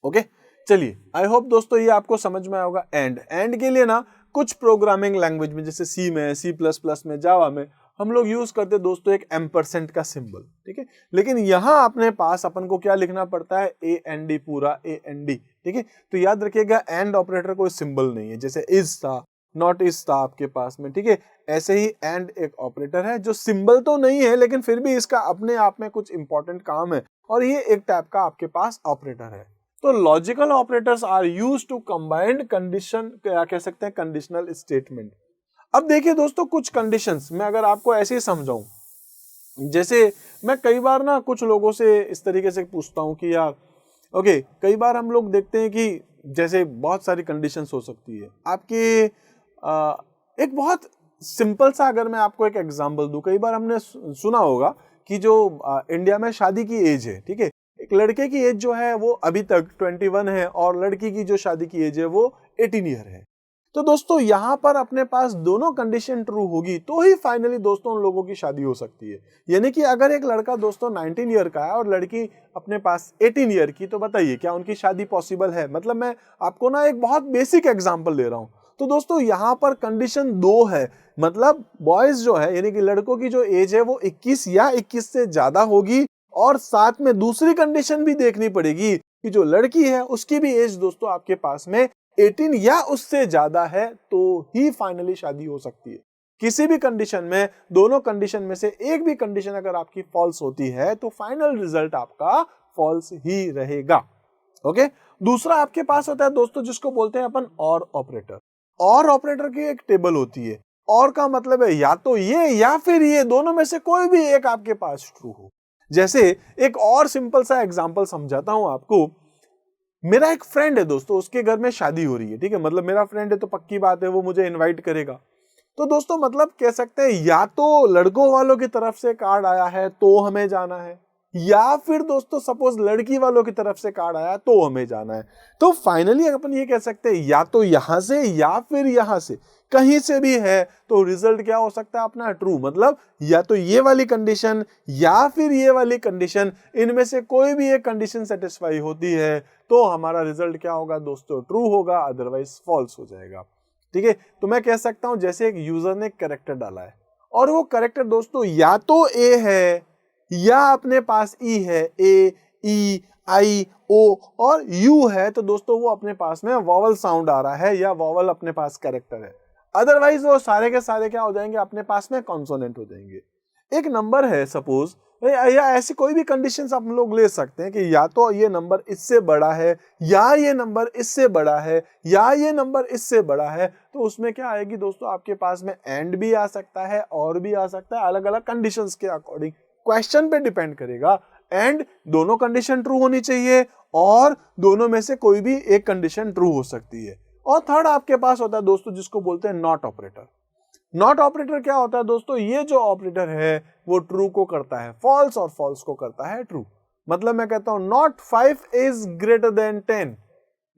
ओके, चलिए आई होप दोस्तों ये आपको समझ में आया होगा। एंड के लिए ना कुछ प्रोग्रामिंग लैंग्वेज में जैसे सी में, सी प्लस प्लस में, जावा में हम लोग यूज करते दोस्तों एक एम्परसेंट का सिंबल, ठीक है। लेकिन यहाँ अपने पास अपन को क्या लिखना पड़ता है, AND, पूरा AND, ठीक है। तो याद रखिएगा एंड ऑपरेटर कोई सिंबल नहीं है, जैसे इज था, नॉट इज था आपके पास में, ठीक है। ऐसे ही एंड एक ऑपरेटर है जो सिंबल तो नहीं है लेकिन फिर भी इसका अपने आप में कुछ इंपॉर्टेंट काम है, और ये एक टाइप का आपके पास ऑपरेटर है। तो logical operators are used to combined condition, क्या कह सकते हैं, कंडीशनल स्टेटमेंट। अब देखिए दोस्तों कुछ कंडीशंस मैं अगर आपको ऐसे ही समझाऊं, जैसे मैं कई बार ना कुछ लोगों से इस तरीके से पूछता हूं कि यार ओके, कई बार हम लोग देखते हैं कि जैसे बहुत सारी कंडीशंस हो सकती है आपके, एक बहुत सिंपल सा अगर मैं आपको एक एग्जांपल दूं, कई बार हमने सुना होगा कि जो इंडिया में शादी की एज है, ठीक है, एक लड़के की एज जो है वो अभी तक 21 है और लड़की की जो शादी की एज है वो 18 ईयर है। तो दोस्तों यहाँ पर अपने पास दोनों कंडीशन ट्रू होगी तो ही फाइनली दोस्तों उन लोगों की शादी हो सकती है। यानी कि अगर एक लड़का दोस्तों 19 ईयर का है और लड़की अपने पास 18 ईयर की, तो बताइए क्या उनकी शादी पॉसिबल है? मतलब मैं आपको ना एक बहुत बेसिक एग्जांपल दे रहा हूँ। तो दोस्तों यहाँ पर कंडीशन 2 है, मतलब बॉयज जो है यानी कि लड़कों की जो एज है वो 21 या 21 से ज्यादा होगी, और साथ में दूसरी कंडीशन भी देखनी पड़ेगी कि जो लड़की है उसकी भी एज दोस्तों आपके पास में 18 या उससे ज्यादा है, तो ही फाइनली शादी हो सकती है। किसी भी कंडीशन में, दोनों कंडीशन में से एक भी कंडीशन अगर आपकी फॉल्स होती है तो फाइनल रिजल्ट आपका फॉल्स ही रहेगा। ओके, दूसरा आपके पास होता है दोस्तों जिसको बोलते हैं अपन और ऑपरेटर। और ऑपरेटर की एक टेबल होती है, और का मतलब है या तो ये या फिर ये, दोनों में से कोई भी एक आपके पास ट्रू हो। जैसे एक और सिंपल सा एग्जांपल समझाता हूं आपको। मेरा एक फ्रेंड है दोस्तों, उसके घर में शादी हो रही है, ठीक है, मतलब मेरा फ्रेंड है तो पक्की बात है वो मुझे इनवाइट करेगा। तो दोस्तों मतलब कह सकते हैं या तो लड़कों वालों की तरफ से कार्ड आया है तो हमें जाना है, या फिर दोस्तों सपोज लड़की वालों की तरफ से कार्ड आया तो हमें जाना है। तो फाइनली अपन ये कह सकते हैं या तो यहां से या फिर यहां से, कहीं से भी है तो रिजल्ट क्या हो सकता है अपना, ट्रू। मतलब या तो ये वाली कंडीशन या फिर ये वाली कंडीशन, इनमें से कोई भी एक कंडीशन सेटिस्फाई होती है तो हमारा रिजल्ट क्या होगा दोस्तों, ट्रू होगा, अदरवाइज फॉल्स हो जाएगा। ठीक है, तो मैं कह सकता हूं जैसे एक यूजर ने कैरेक्टर डाला है और वो कैरेक्टर दोस्तों या तो ए है या अपने पास ई है, ए, ई, आई, ओ और यू है, तो दोस्तों वो अपने पास में वॉवल साउंड आ रहा है या वॉवल अपने पास कैरेक्टर है। अदरवाइज वो सारे के सारे क्या हो जाएंगे, अपने पास में कॉन्सोनेंट हो जाएंगे। एक नंबर है सपोज, या ऐसी कोई भी कंडीशंस आप लोग ले सकते हैं कि या तो ये नंबर इससे बड़ा है या ये नंबर इससे बड़ा है या ये नंबर इससे बड़ा है, तो उसमें क्या आएगी दोस्तों, आपके पास में एंड भी आ सकता है और भी आ सकता है, अलग अलग कंडीशंस के अकॉर्डिंग, क्वेश्चन पे डिपेंड करेगा। एंड दोनों कंडीशन ट्रू होनी चाहिए और दोनों में से कोई भी एक कंडीशन ट्रू हो सकती है। और थर्ड आपके पास होता है दोस्तों जिसको बोलते हैं नॉट ऑपरेटर। नॉट ऑपरेटर क्या होता है दोस्तों, ये जो ऑपरेटर है वो ट्रू को करता है फॉल्स और फॉल्स को करता है ट्रू। मतलब मैं कहता हूं नॉट 5 इज ग्रेटर देन 10,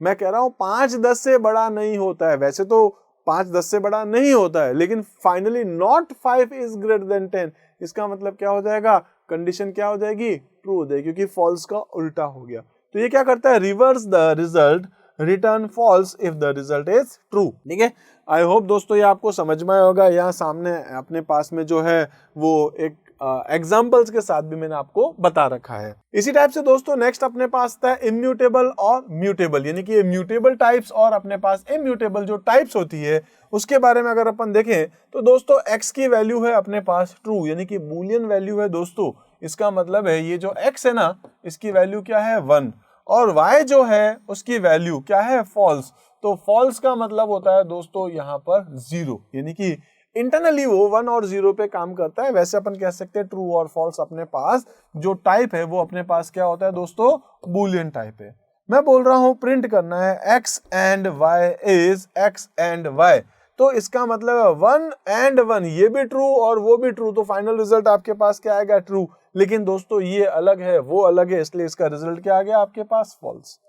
मैं कह रहा हूं 5 10 से बड़ा नहीं होता है। वैसे तो 5 10 से बड़ा नहीं होता है, लेकिन finally not 5 is greater then 10, इसका मतलब क्या हो जाएगा, कंडीशन क्या हो जाएगी, ट्रू हो जाएगी, क्योंकि फॉल्स का उल्टा हो गया। तो ये क्या करता है, reverse the result, return false if the result is true. ठीक है, आई होप दोस्तों ये आपको समझ में होगा। यहाँ सामने अपने पास में जो है वो एक एग्जाम्पल्स के साथ भी मैंने आपको बता रखा है। इसी टाइप से दोस्तों नेक्स्ट अपने पास था इम्यूटेबल और म्यूटेबल, यानी कि म्यूटेबल टाइप्स और अपने पास इम्यूटेबल जो टाइप्स होती है उसके बारे में अगर अपन देखें तो दोस्तों x की वैल्यू है अपने पास ट्रू, यानी कि बूलियन वैल्यू है दोस्तों। इसका मतलब है ये जो x है ना, इसकी वैल्यू क्या है 1, और y जो है उसकी वैल्यू क्या है फॉल्स। तो फॉल्स का मतलब होता है दोस्तों यहाँ पर 0, यानी कि इंटरनली वो 1 और 0 पे काम करता है। वैसे अपन कह सकते हैं ट्रू और फॉल्स अपने पास जो टाइप है वो अपने पास क्या होता है दोस्तों, बूलियन टाइप है। मैं बोल रहा हूं प्रिंट करना है x and y is x and y, तो इसका मतलब है 1 and 1, ये भी ट्रू और वो भी ट्रू, तो फाइनल रिजल्ट आपके पास क्या आएगा? ट्रू। लेकिन दोस्तों ये अलग है, वो अलग है, इसलिए इसका रिजल्ट क्या आ गया आपके पास? फॉल्स।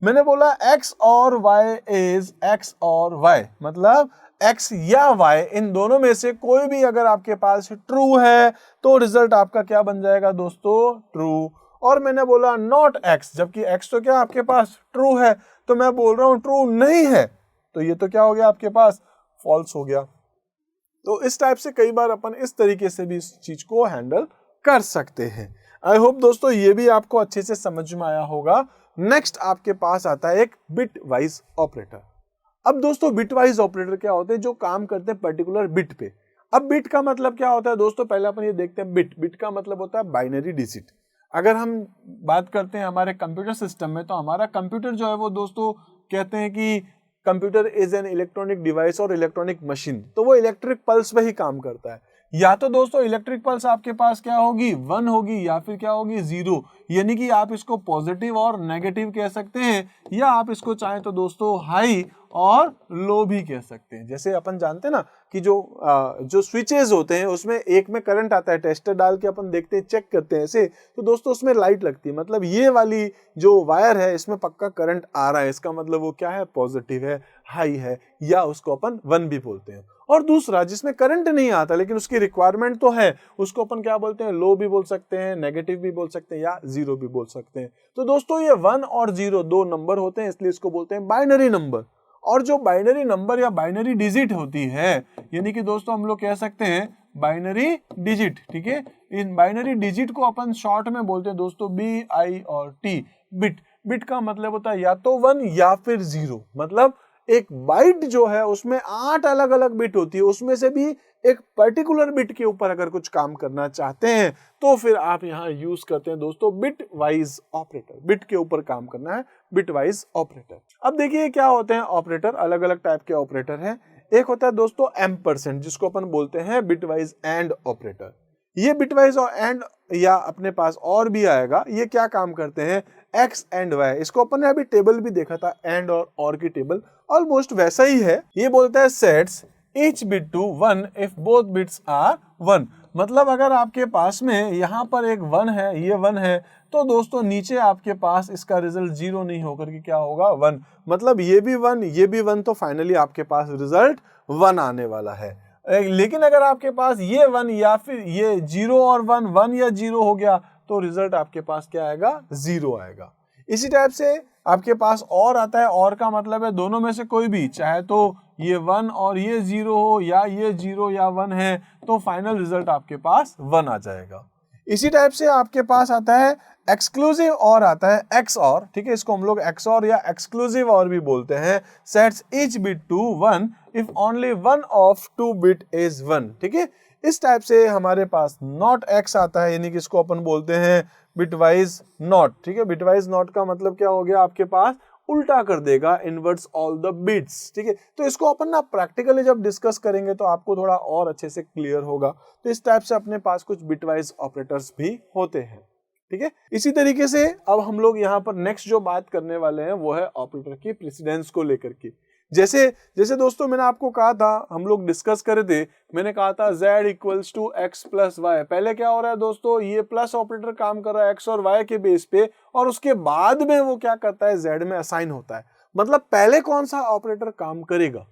मैंने बोला x और y इज x और y, मतलब x या y इन दोनों में से कोई भी अगर आपके पास ट्रू है तो रिजल्ट आपका क्या बन जाएगा दोस्तों? ट्रू। और मैंने बोला नॉट x, जबकि x तो क्या आपके पास ट्रू है, तो मैं बोल रहा हूं ट्रू नहीं है, तो ये तो क्या हो गया आपके पास? फॉल्स हो गया। तो इस टाइप से कई बार अपन इस तरीके से भी इस चीज को हैंडल कर सकते हैं। आई होप दोस्तों ये भी आपको अच्छे से समझ में आया होगा। नेक्स्ट आपके पास आता है एक बिट वाइज ऑपरेटर। अब दोस्तों बिट वाइज ऑपरेटर क्या होते हैं? जो काम करते हैं पर्टिकुलर बिट पे। अब बिट का मतलब क्या होता है दोस्तों? पहले अपन ये देखते हैं बिट का मतलब होता है बाइनरी डिजिट। अगर हम बात करते हैं हमारे कंप्यूटर सिस्टम में, तो हमारा कंप्यूटर जो है वो दोस्तों कहते हैं कि computer is an electronic device और इलेक्ट्रॉनिक मशीन, तो वो इलेक्ट्रिक पल्स पे ही काम करता है। या तो दोस्तों इलेक्ट्रिक पल्स आपके पास क्या होगी? 1 होगी, या फिर क्या होगी? 0, यानी कि आप इसको पॉजिटिव और नेगेटिव कह सकते हैं, या आप इसको चाहें तो दोस्तों हाई और लो भी कह सकते हैं। जैसे अपन जानते हैं ना कि जो स्विचेस होते हैं उसमें एक में करंट आता है, टेस्टर डाल के अपन देखते हैं, चेक करते हैं ऐसे, तो दोस्तों उसमें लाइट लगती है, मतलब ये वाली जो वायर है इसमें पक्का करंट आ रहा है, इसका मतलब वो क्या है? पॉजिटिव है, हाई है, या उसको अपन 1 भी बोलते हैं। और दूसरा जिसमें करंट नहीं आता लेकिन उसकी रिक्वायरमेंट तो है, उसको अपन क्या बोलते हैं? लो भी बोल सकते हैं, नेगेटिव भी बोल सकते हैं, या 0 भी बोल सकते हैं। तो दोस्तों ये 1 और 0 दो नंबर होते हैं, इसलिए इसको बोलते हैं बाइनरी नंबर। और जो बाइनरी नंबर या बाइनरी डिजिट होती है, यानी कि दोस्तों हम लोग कह सकते हैं बाइनरी डिजिट, ठीक है। इन बाइनरी डिजिट को अपन शॉर्ट में बोलते हैं दोस्तों BI और T, बिट। बिट का मतलब होता है या तो 1 या फिर 0, मतलब एक बाइट जो है उसमें 8 अलग अलग बिट होती है, उसमें से भी एक पर्टिकुलर बिट के ऊपर अगर कुछ काम करना चाहते हैं तो फिर आप यहां यूज करते हैं दोस्तों बिट वाइज ऑपरेटर। बिट के ऊपर काम करना है, बिट वाइज ऑपरेटर। अब देखिए क्या होते हैं ऑपरेटर, अलग अलग टाइप के ऑपरेटर हैं। एक होता है दोस्तों एम्परसेंड, जिसको अपन बोलते हैं बिट वाइज एंड ऑपरेटर। ये बिटवाइज और एंड या अपने पास और भी आएगा, ये क्या काम करते हैं? X and y. इसको अपन ने अभी टेबल भी देखा था, एंड और की टेबल ऑलमोस्ट वैसा ही है। ये बोलता है sets each bit to 1 if both bits are 1, मतलब अगर आपके पास में यहाँ पर एक 1 है, ये 1 है, तो दोस्तों नीचे आपके पास इसका रिजल्ट 0 नहीं होकर के क्या होगा? 1, मतलब ये भी 1 ये भी 1, तो फाइनली आपके पास रिजल्ट 1 आने वाला है। लेकिन अगर आपके पास ये 1 या फिर ये 0 और 1, 1 या 0 हो गया, तो रिजल्ट आपके पास क्या आएगा? 0 आएगा। इसी टाइप से आपके पास और आता है, और का मतलब है दोनों में से कोई भी, चाहे तो ये 1 और ये 0 हो, या ये 0 या 1 है, तो फाइनल रिजल्ट आपके पास 1 आ जाएगा। इसी टाइप से आपके पास आता है एक्सक्लूसिव और आता है एक्स और, ठीक है, इसको हम लोग एक्स और या एक्सक्लूसिव और भी बोलते हैं। Sets each bit to 1 if only one of 2 bit is 1, ठीक है। इस टाइप से हमारे पास नॉट एक्स आता है, यानी कि इसको अपन बोलते हैं बिटवाइज नॉट, ठीक है। बिटवाइज नॉट का मतलब क्या हो गया? आपके पास उल्टा कर देगा, इनवर्ट्स ऑल द बिट्स, ठीक है। तो इसको अपन ना प्रैक्टिकली जब डिस्कस करेंगे तो आपको थोड़ा और अच्छे से क्लियर होगा। तो इस टाइप से अपने पास कुछ बिटवाइज ऑपरेटर्स भी होते हैं, ठीक है। इसी तरीके से अब हम लोग यहाँ पर नेक्स्ट जो बात करने वाले हैं वो है ऑपरेटर की प्रेसिडेंस को लेकर के। जैसे दोस्तों मैंने आपको कहा था, हम लोग डिस्कस करे थे, मैंने कहा था z equals to x plus y. पहले क्या हो रहा है दोस्तों? ये प्लस ऑपरेटर काम कर रहा है एक्स और वाई के बेस पे, और उसके बाद में वो क्या करता है? z में असाइन होता है। मतलब पहले कौन सा ऑपरेटर काम करेगा,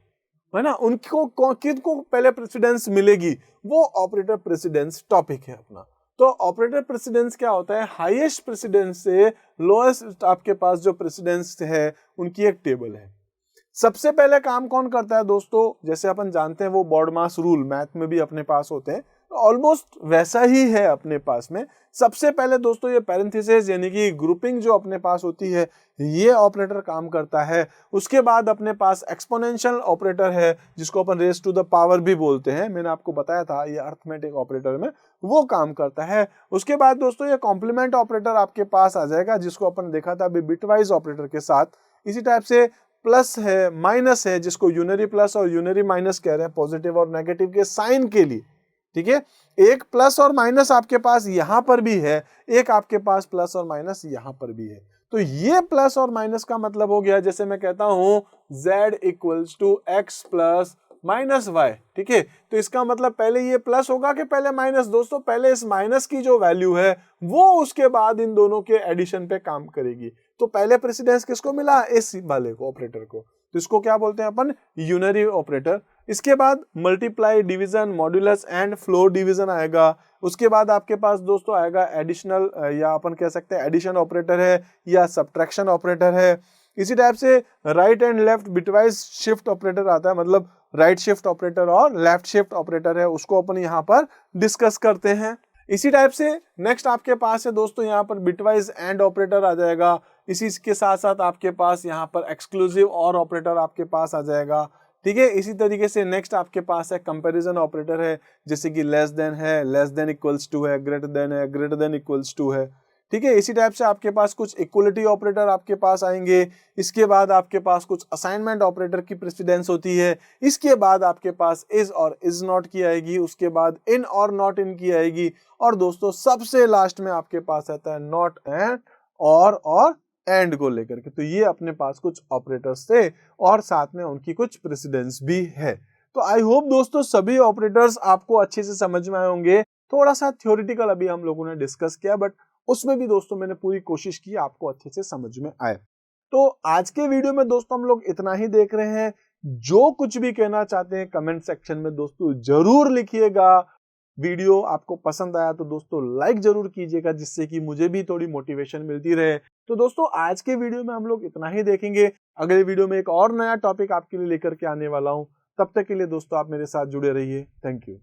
है ना, उनको किनको पहले प्रेसिडेंस मिलेगी, वो ऑपरेटर प्रेसिडेंस टॉपिक है अपना। तो ऑपरेटर प्रेसिडेंस क्या होता है? हाईएस्ट प्रेसिडेंस से लोएस्ट आपके पास जो प्रेसिडेंस है उनकी एक टेबल है। सबसे पहले काम कौन करता है दोस्तों? जैसे अपन जानते हैं वो बॉडमास रूल मैथ में भी अपने पास होते हैं, तो ऑलमोस्ट वैसा ही है अपने पास में। सबसे पहले दोस्तों ये पैरेंथेसिस यानी कि ग्रुपिंग जो अपने पास होती है, ये ऑपरेटर काम करता है। उसके बाद अपने पास एक्सपोनेंशियल ऑपरेटर है, जिसको अपन रेज टू द पावर भी बोलते हैं, मैंने आपको बताया था ये अरिथमेटिक ऑपरेटर में वो काम करता है। उसके बाद दोस्तों ये कॉम्प्लीमेंट ऑपरेटर आपके पास आ जाएगा, जिसको अपन देखा था अभी बिटवाइज ऑपरेटर के साथ। इसी टाइप से प्लस है, माइनस है, जिसको यूनरी प्लस और यूनरी माइनस कह रहे हैं, पॉजिटिव और नेगेटिव के साइन के लिए, ठीक है। एक प्लस और माइनस आपके पास यहां पर भी है, एक आपके पास प्लस और माइनस यहां पर भी है। तो ये प्लस और माइनस का मतलब हो गया, जैसे मैं कहता हूं z equals to x plus minus y, ठीक है। तो इसका मतलब पहले ये प्लस होगा कि पहले माइनस? दोस्तों पहले इस माइनस की जो वैल्यू है वो उसके बाद इन दोनों के एडिशन पे काम करेगी। तो पहले प्रेसिडेंस किसको मिला? इस वाले को, ऑपरेटर को। तो इसको क्या बोलते हैं अपन? Unary operator. इसके बाद multiply, division, modulus and floor division आएगा। उसके बाद आपके पास दोस्तों आएगा एडिशनल, या अपन कह सकते हैं एडिशन ऑपरेटर है या सब्ट्रैक्शन ऑपरेटर है। इसी टाइप से right and left bitwise shift operator आता है, मतलब राइट शिफ्ट ऑपरेटर और लेफ्ट शिफ्ट ऑपरेटर है, उसको अपन यहाँ पर डिस्कस करते हैं। इसी टाइप से नेक्स्ट आपके पास है दोस्तों यहाँ पर बिटवाइज एंड ऑपरेटर आ जाएगा। इसी के साथ साथ आपके पास यहाँ पर एक्सक्लूसिव और ऑपरेटर आपके पास आ जाएगा, ठीक है। इसी तरीके से नेक्स्ट आपके पास है कंपैरिजन ऑपरेटर है, जैसे कि लेस देन है, लेस देन इक्वल्स टू है, ग्रेटर देन है, ग्रेटर देन इक्वल्स टू है, ठीक है। इसी टाइप से आपके पास कुछ इक्वलिटी ऑपरेटर आपके पास आएंगे। इसके बाद आपके पास कुछ असाइनमेंट ऑपरेटर की प्रेसिडेंस होती है। इसके बाद आपके पास इज और इज नॉट की आएगी, उसके बाद इन और नॉट इन की आएगी, और दोस्तों सबसे लास्ट में आपके पास आता है नॉट एंड और एंड को लेकर के। तो ये अपने पास कुछ ऑपरेटर्स थे और साथ में उनकी कुछ प्रेसिडेंस भी है। तो आई होप दोस्तों सभी ऑपरेटर्स आपको अच्छे से समझ में आए होंगे। थोड़ा सा थ्योरेटिकल अभी हम लोगों ने डिस्कस किया, बट उसमें भी दोस्तों मैंने पूरी कोशिश की आपको अच्छे से समझ में आए। तो आज के वीडियो में दोस्तों हम लोग इतना ही देख रहे हैं। जो कुछ भी कहना चाहते हैं कमेंट सेक्शन में दोस्तों जरूर लिखिएगा। वीडियो आपको पसंद आया तो दोस्तों लाइक जरूर कीजिएगा, जिससे कि मुझे भी थोड़ी मोटिवेशन मिलती रहे। तो दोस्तों आज के वीडियो में हम लोग इतना ही देखेंगे। अगले वीडियो में एक और नया टॉपिक आपके लिए लेकर के आने वाला हूं। तब तक के लिए दोस्तों आप मेरे साथ जुड़े रहिए। Thank you.